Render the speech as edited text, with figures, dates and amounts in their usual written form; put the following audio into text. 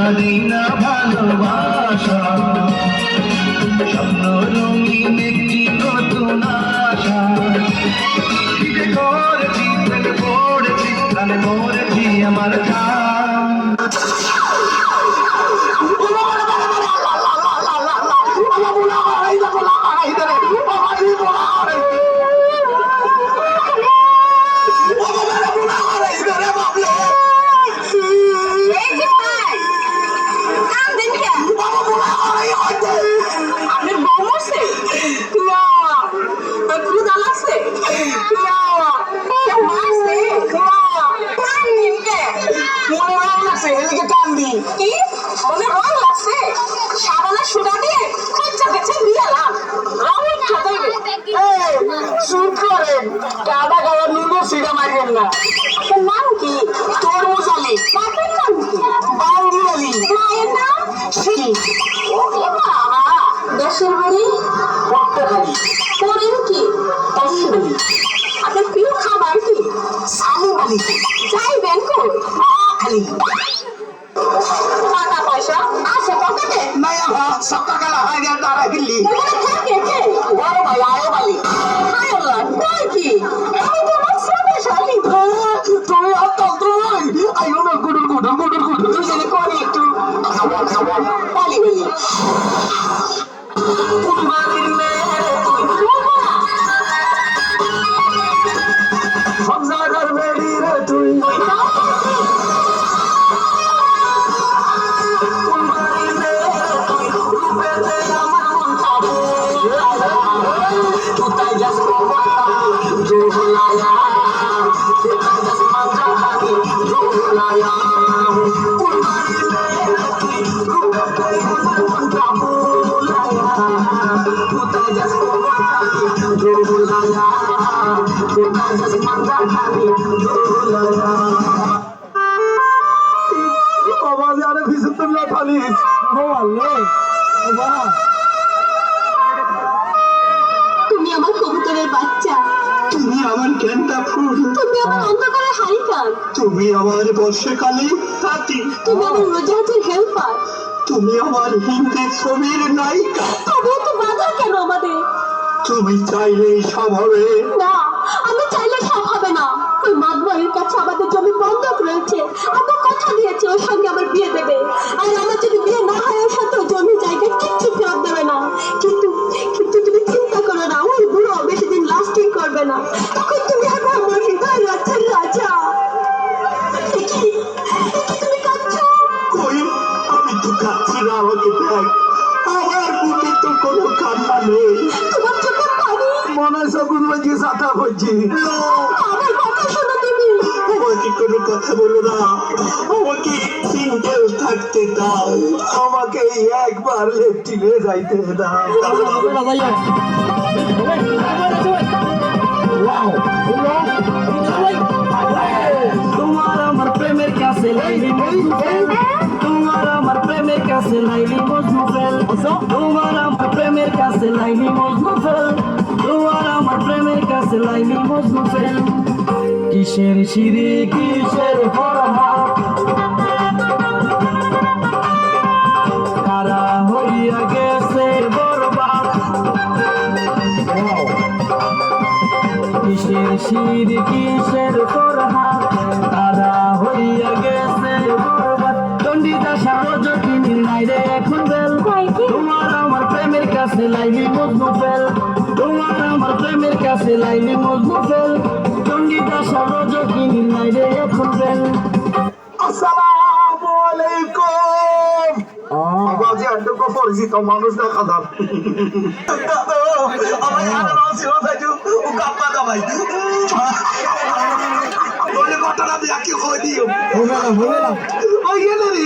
Medina ভালোবাসা স্বপ্ন রঙিন একটি নতুন আশা করেছি প্রেমে পড়েছি প্রাণে পড়েছি আমার নাম কি তরমুজ আলী বাপের নাম কি বাউরি আলী মায়ের নাম দেশের বাড়ি পট্টখালি করেন কি অশ্বিনী আপনার প্রিয় খাবার কি সালু আলী যাইবেন কোন খালি টাকা পয়সা আছে পকেটে সকাল হয় দাঁড়া দিল্লি থাকে কে বড় ভাই আয়ো বালি হায় আল্লাহ কই কি আমি তো শক্তিশালী তুমি অন্তত তুমি আইও না গুডুর গুডুর গুডুর গুডুর তুই যদি করি একটু খাবার খাবার পালি বলি কুরবানির মেয়ে সব জায়গার বেড়ি রে তুই কুরবানির মেয়ে তুই রূপেতে আমার মন কাবু কোথায় যাস জোহলায়া কোথায় যাস মাঝা খানি জোহলায়া কুরবানির মেয়ে তুই রূপেতে আমার মন কাবু কোথায় যাস জোহলায়া কোথায় যাস মাঝা খানি জোহলায়া আওয়াজ আরে ভিতর তুমি খালিস ও আল্লাহ বাহ তুমি আমার কবুতরের বাচ্চা তুমি আমার গেন্দা ফুল তুমি আমার অন্ধকারের হারিকান তুমি আমার বর্ষাকালে সাথী তুমি আমার রোজাহাতের হেল্পার তুমি আমার হিন্দি ছবির নায়িকা তবে তো বাধা কেন আমাদের তুমি চাইলেই সব হবে না আমি চাইলে সব হবে না ওই মাদবাড়ির কাছে আমাদের জমি বন্ধক রয়েছে আমরা কথা দিয়েছে ওর সঙ্গে আমার বিয়ে দেবে আর আমার যদি বিয়ে না হয় ওর সাথে জমি জায়গা কিচ্ছু ফেরত দেবে না কিন্তু কিন্তু তুমি চিন্তা করো না ওই বুড়ো বেশি দিন লাস্টিং করবে না তখন তুমি হবে আমার হৃদয় রাজার রাজা তুমি কাঁদছো কই আমি তো কাঁদছি না আমাকে দেখ আমার বুকে তো কোনো কান্না নেই তোমার চোখে পানি মনে সগুন বাজি সাথা হচ্ছি আমার কথা শোনো তুমি আমাকে কোনো কথা বলো না আমাকে সিঙ্গেল থাকতে দাও আমাকে একবার লেফটিনে যাইতে দাও তোমার আমার প্রেমের কাছে লাইলি মজনু ফেল তোমার আমার প্রেমের কাছে লাইলি মজনু ফেল তোমার আমার প্রেমের কাছে লাইলি মজনু ফেল তোমার আমার প্রেমের কাছে লাইলি মজনু ফেল কিসের সিঁড়ি কিসের ফরহা কারা হইয়া গেছে বরবাদ কিসের সিঁড়ি কিসের ফরহা কারা হইয়া গেছে বরবাদ চণ্ডীদাসা রজকিনীর নাই রে এখন বেল তোমার আমার প্রেমের কাছে লাইলি মজনু ফেল তোমার আমার প্রেমের কাছে লাইলি মজনু ফেল চণ্ডীদাসা রজকিনীর নাই রে এখন বেল আসসালামু আলাইকুম বাবাজি আন্টুকো পরিচিত মানুষ দেখা যান আমার আনার ছিল যাইছো ও কাপ্পা দাবাই বলে ঘটনা দিয়া কি কই দিও হবে না ওই গেলে রে